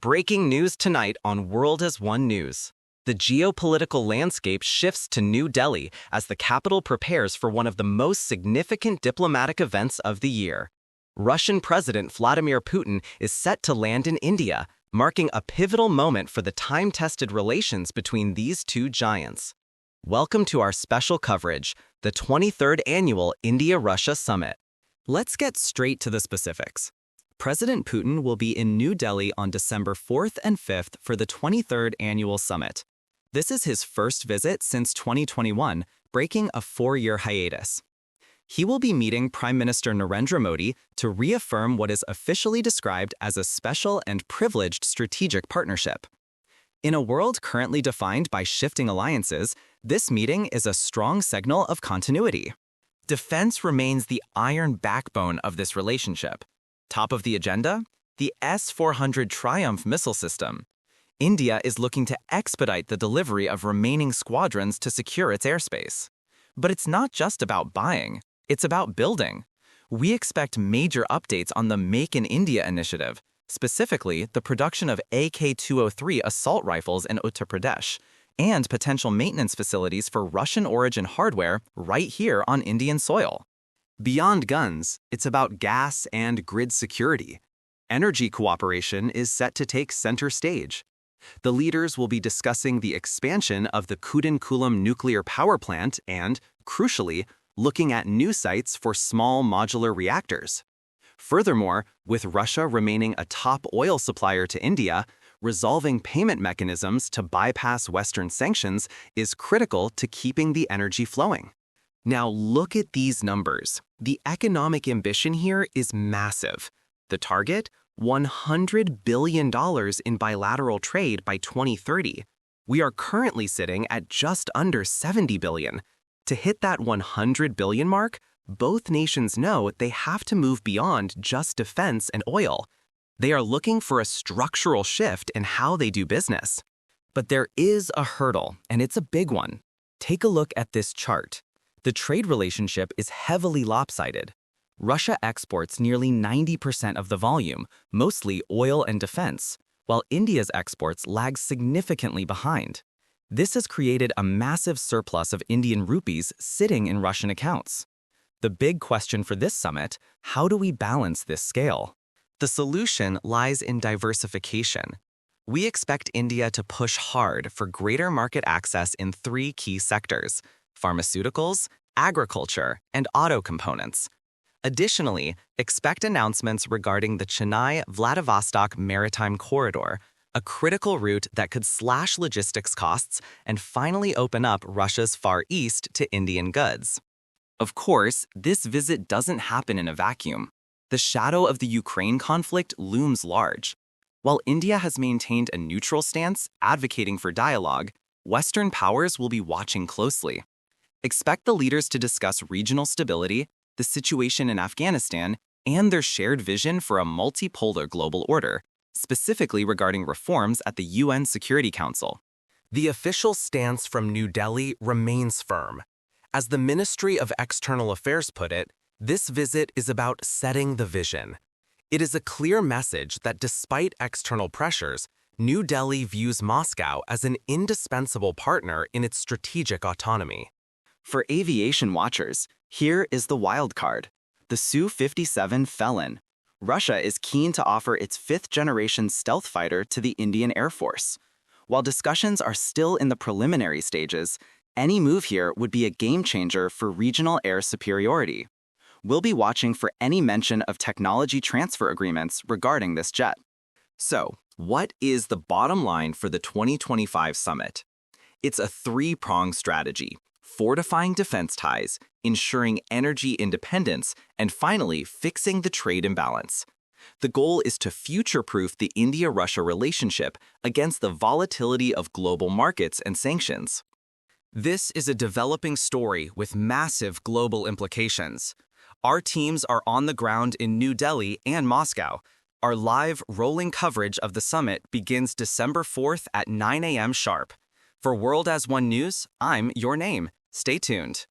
Breaking news tonight on World as One News. The geopolitical landscape shifts to New Delhi as the capital prepares for one of the most significant diplomatic events of the year. Russian President Vladimir Putin is set to land in India, marking a pivotal moment for the time-tested relations between these two giants. Welcome to our special coverage, the 23rd Annual India-Russia Summit. Let's get straight to the specifics. President Putin will be in New Delhi on December 4th and 5th for the 23rd Annual Summit. This is his first visit since 2021, breaking a 4-year hiatus. He will be meeting Prime Minister Narendra Modi to reaffirm what is officially described as a special and privileged strategic partnership. In a world currently defined by shifting alliances, this meeting is a strong signal of continuity. Defense remains the iron backbone of this relationship. Top of the agenda, the S-400 Triumph missile system. India is looking to expedite the delivery of remaining squadrons to secure its airspace. But it's not just about buying, it's about building. We expect major updates on the Make in India initiative, specifically the production of AK-203 assault rifles in Uttar Pradesh, and potential maintenance facilities for Russian-origin hardware right here on Indian soil. Beyond guns, it's about gas and grid security. Energy cooperation is set to take center stage. The leaders will be discussing the expansion of the Kudankulam nuclear power plant and, crucially, looking at new sites for small modular reactors. Furthermore, with Russia remaining a top oil supplier to India, resolving payment mechanisms to bypass Western sanctions is critical to keeping the energy flowing. Now look at these numbers. The economic ambition here is massive. The target? $100 billion in bilateral trade by 2030. We are currently sitting at just under $70 billion. To hit that $100 billion mark, both nations know they have to move beyond just defense and oil. They are looking for a structural shift in how they do business. But there is a hurdle, and it's a big one. Take a look at this chart. The trade relationship is heavily lopsided. Russia exports nearly 90% of the volume, mostly oil and defense, while India's exports lag significantly behind. This has created a massive surplus of Indian rupees sitting in Russian accounts. The big question for this summit: how do we balance this scale? The solution lies in diversification. We expect India to push hard for greater market access in 3 key sectors: pharmaceuticals, agriculture, and auto components. Additionally, expect announcements regarding the Chennai-Vladivostok Maritime Corridor, a critical route that could slash logistics costs and finally open up Russia's Far East to Indian goods. Of course, this visit doesn't happen in a vacuum. The shadow of the Ukraine conflict looms large. While India has maintained a neutral stance, advocating for dialogue, Western powers will be watching closely. Expect the leaders to discuss regional stability, the situation in Afghanistan, and their shared vision for a multipolar global order, specifically regarding reforms at the UN Security Council. The official stance from New Delhi remains firm. As the Ministry of External Affairs put it, this visit is about setting the vision. It is a clear message that despite external pressures, New Delhi views Moscow as an indispensable partner in its strategic autonomy. For aviation watchers, here is the wild card: the Su-57 Felon. Russia is keen to offer its 5th-generation stealth fighter to the Indian Air Force. While discussions are still in the preliminary stages, any move here would be a game-changer for regional air superiority. We'll be watching for any mention of technology transfer agreements regarding this jet. So, what is the bottom line for the 2025 summit? It's a 3-pronged strategy: fortifying defense ties, ensuring energy independence, and finally, fixing the trade imbalance. The goal is to future-proof the India-Russia relationship against the volatility of global markets and sanctions. This is a developing story with massive global implications. Our teams are on the ground in New Delhi and Moscow. Our live, rolling coverage of the summit begins December 4th at 9 a.m. sharp. For World as One News, I'm your name. Stay tuned.